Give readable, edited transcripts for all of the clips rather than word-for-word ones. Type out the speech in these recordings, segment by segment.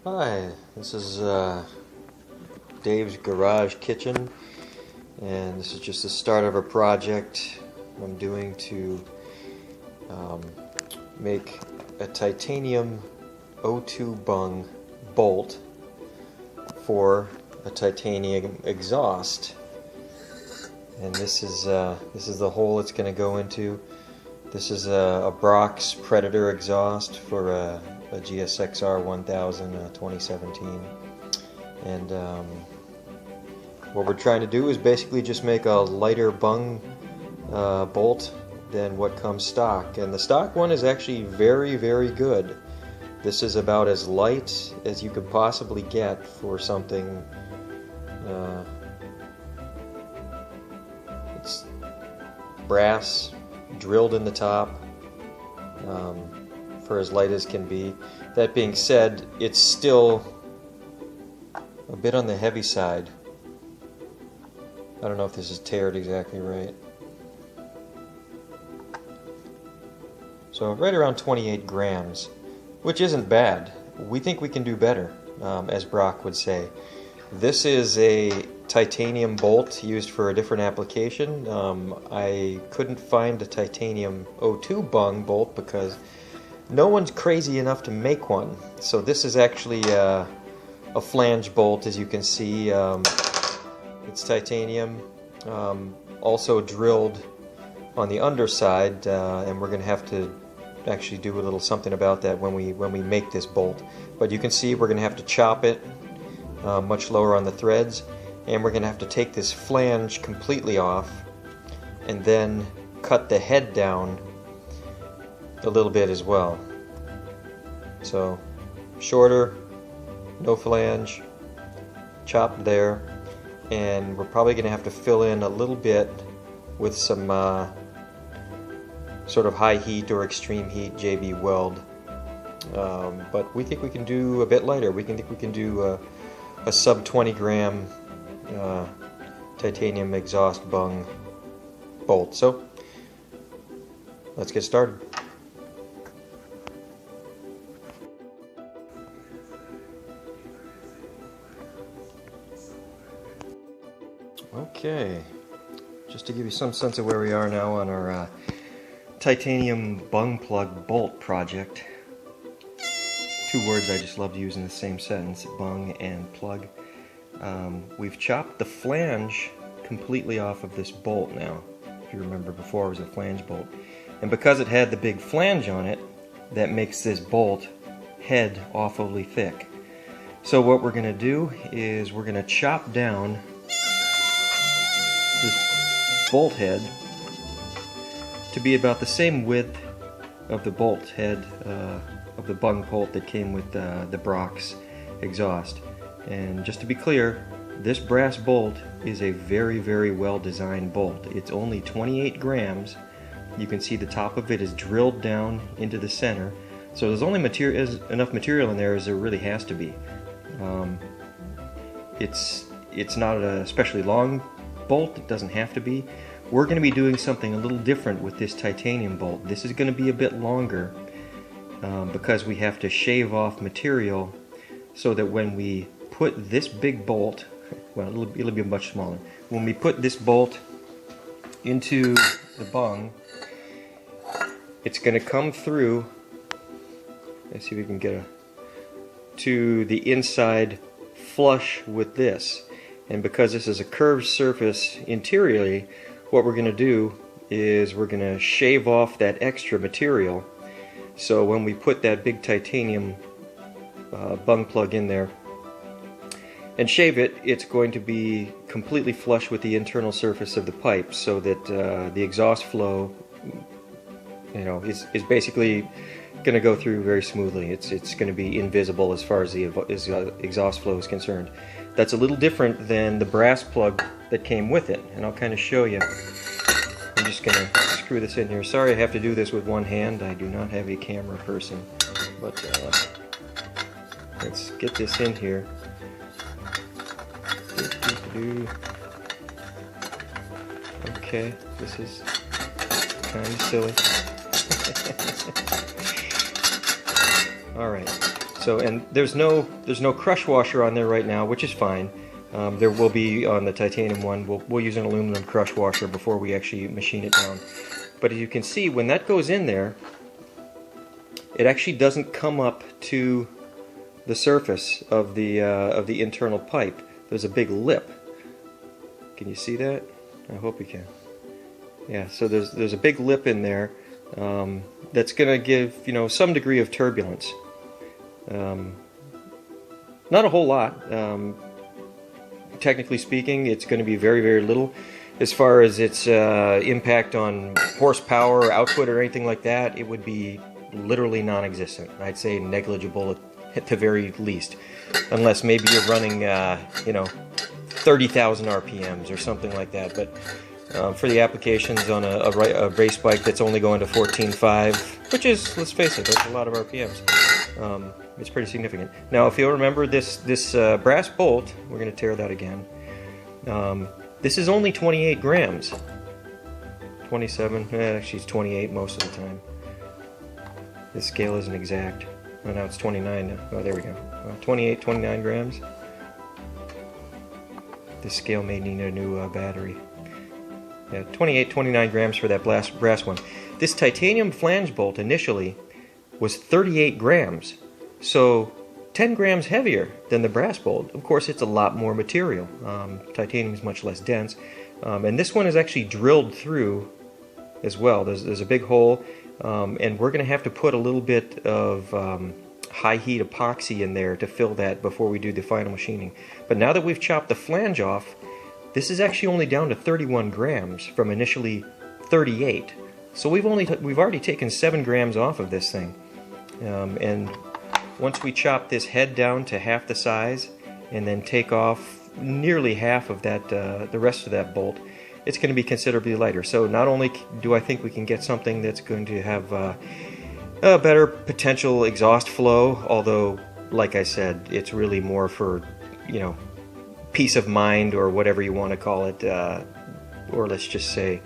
Hi, this is Dave's Garage Kitchen, and this is just the start of a project I'm doing to make a titanium O2 bung bolt for a titanium exhaust. And this is the hole it's going to go into. This is a Brock's Predator exhaust for a GSXR 1000 2017. And what we're trying to do is basically just make a lighter bung bolt than what comes stock. And the stock one is actually very, very good. This is about as light as you could possibly get for something. It's brass drilled in the top, for as light as can be. That being said, it's still a bit on the heavy side. I don't know if this is tared exactly right. So right around 28 grams, which isn't bad. We think we can do better, as Brock would say. This is a titanium bolt used for a different application. I couldn't find a titanium O2 bung bolt because no one's crazy enough to make one. So this is actually a flange bolt, as you can see. It's titanium, also drilled on the underside, and we're going to have to actually do a little something about that when we make this bolt. But you can see we're going to have to chop it much lower on the threads, and we're going to have to take this flange completely off and then cut the head down a little bit as well. So shorter, no flange, chopped there, and we're probably going to have to fill in a little bit with some sort of high heat or extreme heat JB weld, but we think we can do a bit lighter. We think we can do a sub 20 gram titanium exhaust bung bolt. So let's get started. Okay, just to give you some sense of where we are now on our titanium bung plug bolt project. Two words I just love to use in the same sentence, bung and plug. We've chopped the flange completely off of this bolt now. If you remember, before it was a flange bolt. And because it had the big flange on it, that makes this bolt head awfully thick. So what we're going to do is we're going to chop down this bolt head to be about the same width of the bolt head of the bung bolt that came with the Brock's exhaust. And just to be clear, this brass bolt is a very, very well designed bolt. It's only 28 grams. You can see the top of it is drilled down into the center, so there's only enough material in there as there really has to be. It's not an especially long bolt. It doesn't have to be. We're going to be doing something a little different with this titanium bolt. This is going to be a bit longer because we have to shave off material so that when we put this big bolt, well, it'll be much smaller. When we put this bolt into the bung, it's going to come through, let's see if we can get to the inside flush with this. And because this is a curved surface interiorly, what we're going to do is we're going to shave off that extra material, so when we put that big titanium bung plug in there and shave it, it's going to be completely flush with the internal surface of the pipe, so that the exhaust flow, is basically going to go through very smoothly. It's going to be invisible as far as the exhaust flow is concerned. That's a little different than the brass plug that came with it, and I'll kind of show you. I'm just going to screw this in here. Sorry I have to do this with one hand. I do not have a camera person, but let's get this in here. Okay, this is kind of silly. Alright, So, and there's no crush washer on there right now, which is fine. There will be on the titanium one. We'll use an aluminum crush washer before we actually machine it down. But as you can see, when that goes in there, it actually doesn't come up to the surface of the internal pipe. There's a big lip. Can you see that? I hope you can. Yeah, so there's a big lip in there that's going to give, you know, some degree of turbulence. Not a whole lot. Technically speaking, it's going to be very, very little. As far as its impact on horsepower, output, or anything like that, it would be literally non-existent. I'd say negligible at the very least, unless maybe you're running, you know, 30,000 RPMs or something like that. But for the applications on a race bike that's only going to 14.5, which is, let's face it, that's a lot of RPMs. It's pretty significant. Now, if you'll remember this brass bolt, we're going to tear that again. This is only 28 grams. 27, actually it's 28 most of the time. This scale isn't exact. Oh, now it's 29 now. Oh, there we go. 28, 29 grams. This scale may need a new battery. Yeah, 28, 29 grams for that brass one. This titanium flange bolt initially was 38 grams. So 10 grams heavier than the brass bolt. Of course, it's a lot more material. Titanium is much less dense. And this one is actually drilled through as well. There's a big hole, and we're going to have to put a little bit of high heat epoxy in there to fill that before we do the final machining. But now that we've chopped the flange off, this is actually only down to 31 grams from initially 38. So we've already taken 7 grams off of this thing. And once we chop this head down to half the size and then take off nearly half of that, the rest of that bolt, it's going to be considerably lighter. So not only do I think we can get something that's going to have a better potential exhaust flow, although, like I said, it's really more for, you know, peace of mind or whatever you want to call it, or let's just say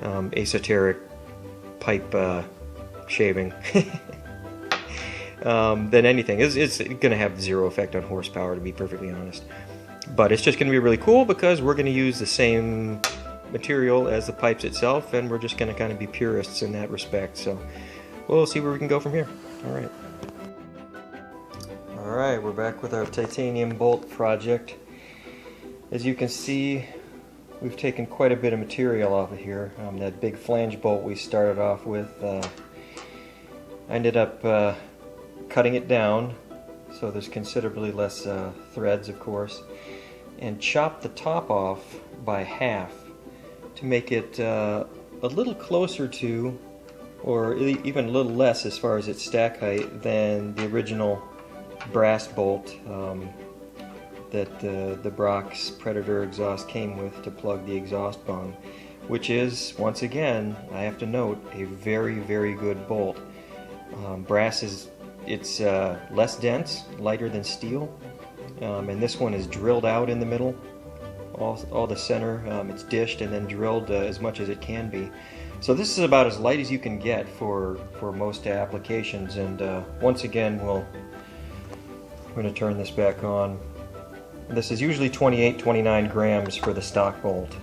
esoteric pipe shaving. Than anything. It's going to have zero effect on horsepower, to be perfectly honest. But it's just going to be really cool because we're going to use the same material as the pipes itself, and we're just going to kind of be purists in that respect. So we'll see where we can go from here. Alright, we're back with our titanium bolt project. As you can see, we've taken quite a bit of material off of here. That big flange bolt we started off with, I ended up cutting it down so there's considerably less threads, of course, and chopped the top off by half to make it a little closer to, or even a little less as far as its stack height, than the original brass bolt that the Brock's Predator exhaust came with to plug the exhaust bung, which is, once again, I have to note, a very, very good bolt. Brass is less dense, lighter than steel, and this one is drilled out in the middle, all the center. It's dished and then drilled as much as it can be. So this is about as light as you can get for most applications. And once again, we're going to turn this back on. This is usually 28, 29 grams for the stock bolt.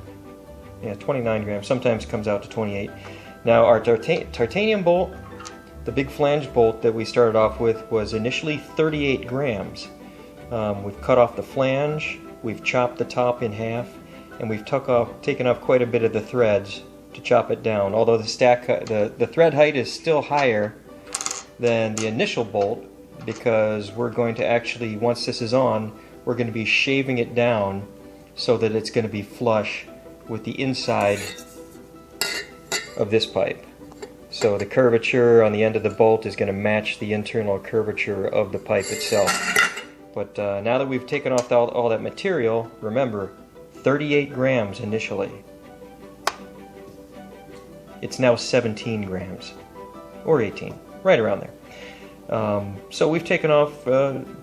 Yeah, 29 grams. Sometimes comes out to 28. Now our titanium bolt, the big flange bolt that we started off with, was initially 38 grams. We've cut off the flange, we've chopped the top in half, and we've taken off quite a bit of the threads to chop it down. Although the thread height is still higher than the initial bolt, because we're going to actually, once this is on, we're going to be shaving it down so that it's going to be flush with the inside of this pipe. So the curvature on the end of the bolt is going to match the internal curvature of the pipe itself. But now that we've taken off all that material, remember, 38 grams initially. It's now 17 grams, or 18, right around there. So we've taken off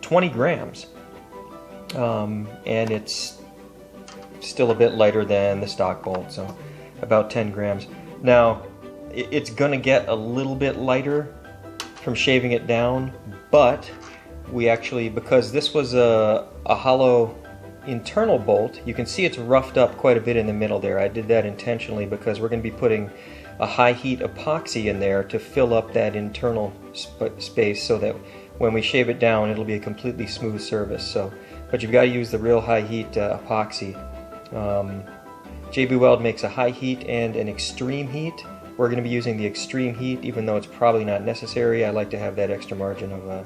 20 grams, and it's still a bit lighter than the stock bolt, so about 10 grams. Now, it's going to get a little bit lighter from shaving it down, but we actually, because this was a hollow internal bolt, you can see it's roughed up quite a bit in the middle there. I did that intentionally because we're going to be putting a high heat epoxy in there to fill up that internal space so that when we shave it down it'll be a completely smooth surface. So, but you've got to use the real high heat epoxy. JB Weld makes a high heat and an extreme heat. We're going to be using the extreme heat, even though it's probably not necessary. I like to have that extra margin of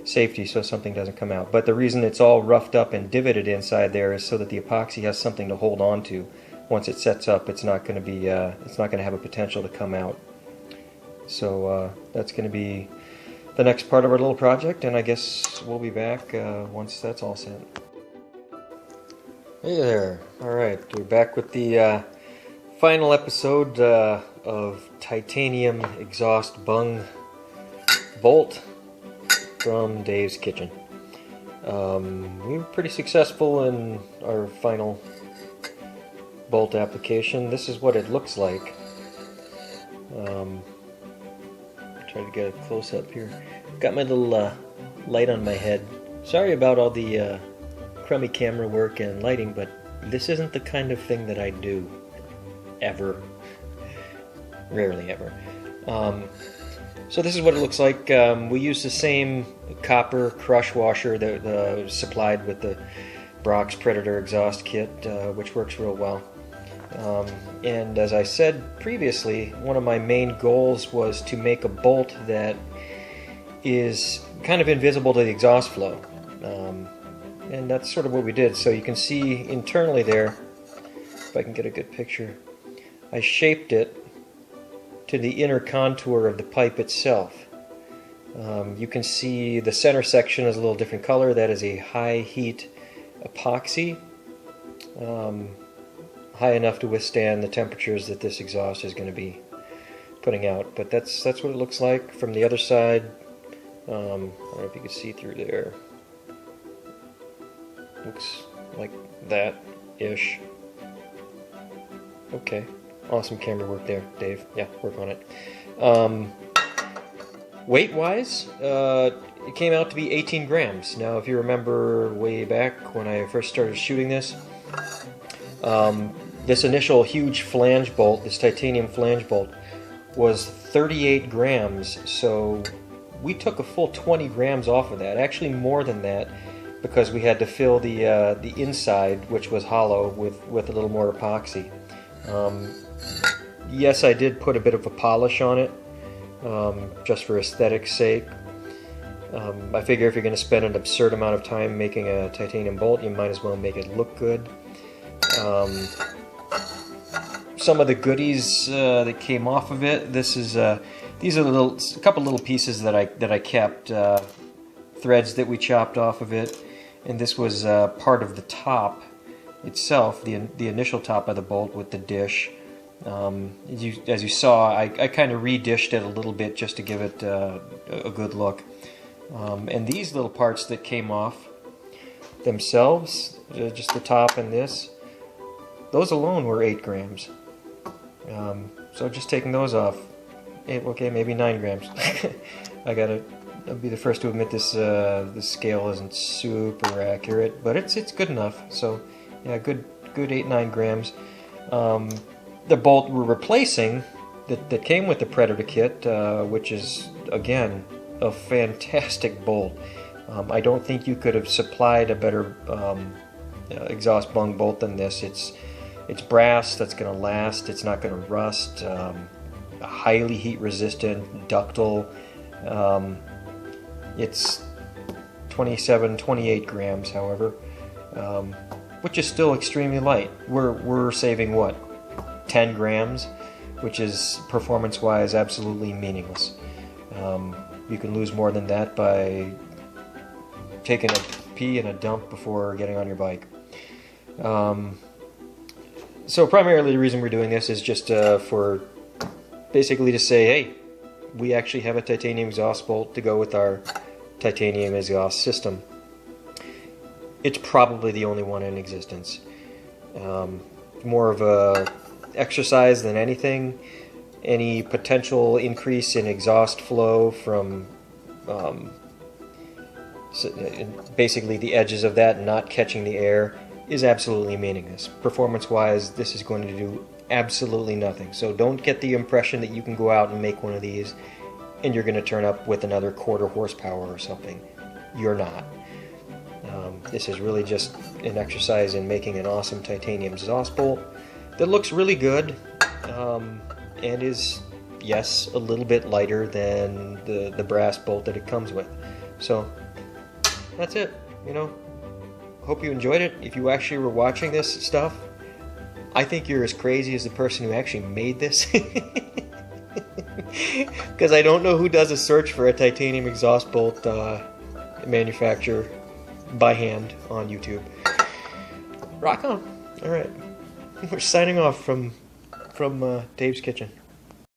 safety so something doesn't come out. But the reason it's all roughed up and divoted inside there is so that the epoxy has something to hold on to. Once it sets up, it's not going to be it's not going to have a potential to come out. So that's going to be the next part of our little project, and I guess we'll be back once that's all set. Hey there. Alright, we're back with the final episode of titanium exhaust bung bolt from Dave's kitchen. We were pretty successful in our final bolt application. This is what it looks like. Try to get a close up here. Got my little light on my head. Sorry about all the crummy camera work and lighting, but this isn't the kind of thing that I do ever. Rarely ever. So this is what it looks like. We use the same copper crush washer that was supplied with the Brock's Predator exhaust kit, which works real well. And as I said previously, one of my main goals was to make a bolt that is kind of invisible to the exhaust flow. And that's sort of what we did. So you can see internally there, if I can get a good picture, I shaped it to the inner contour of the pipe itself. You can see the center section is a little different color. That is a high heat epoxy. High enough to withstand the temperatures that this exhaust is going to be putting out. But that's what it looks like from the other side. I don't know if you can see through there. Looks like that-ish. Okay, awesome camera work there, Dave. Yeah, work on it. Weight-wise, it came out to be 18 grams. Now, if you remember way back when I first started shooting this, this initial huge flange bolt, this titanium flange bolt, was 38 grams, so we took a full 20 grams off of that, actually more than that, because we had to fill the inside, which was hollow, with a little more epoxy. Yes, I did put a bit of a polish on it, just for aesthetic's sake. I figure if you're going to spend an absurd amount of time making a titanium bolt, you might as well make it look good. Some of the goodies that came off of it. These are a couple little pieces that I kept, threads that we chopped off of it, and this was part of the top itself, the initial top of the bolt with the dish. As you saw, I kind of re-dished it a little bit just to give it a good look. And these little parts that came off themselves, just the top and this, those alone were 8 grams. So just taking those off, okay, maybe 9 grams. I'll be the first to admit this scale isn't super accurate, but it's good enough. So yeah, good 8-9 grams. The bolt we're replacing that came with the Predator kit, which is again a fantastic bolt. I don't think you could have supplied a better exhaust bung bolt than this. It's brass that's going to last. It's not going to rust. Highly heat resistant, ductile. It's 28 grams, however, which is still extremely light. We're saving what, 10 grams, which is performance-wise absolutely meaningless. You can lose more than that by taking a pee and a dump before getting on your bike. So primarily the reason we're doing this is just for basically to say, hey, we actually have a titanium exhaust bolt to go with our titanium exhaust system. It's probably the only one in existence. More of a exercise than anything. Any potential increase in exhaust flow from So, basically the edges of that not catching the air is absolutely meaningless. Performance-wise, this is going to do absolutely nothing. So don't get the impression that you can go out and make one of these and you're going to turn up with another quarter horsepower or something. You're not. This is really just an exercise in making an awesome titanium exhaust bolt that looks really good and is, yes, a little bit lighter than the brass bolt that it comes with. So that's it. You know, hope you enjoyed it. If you actually were watching this stuff, I think you're as crazy as the person who actually made this. Because I don't know who does a search for a titanium exhaust bolt manufacturer by hand on YouTube. Rock on. All right. We're signing off from Dave's Kitchen.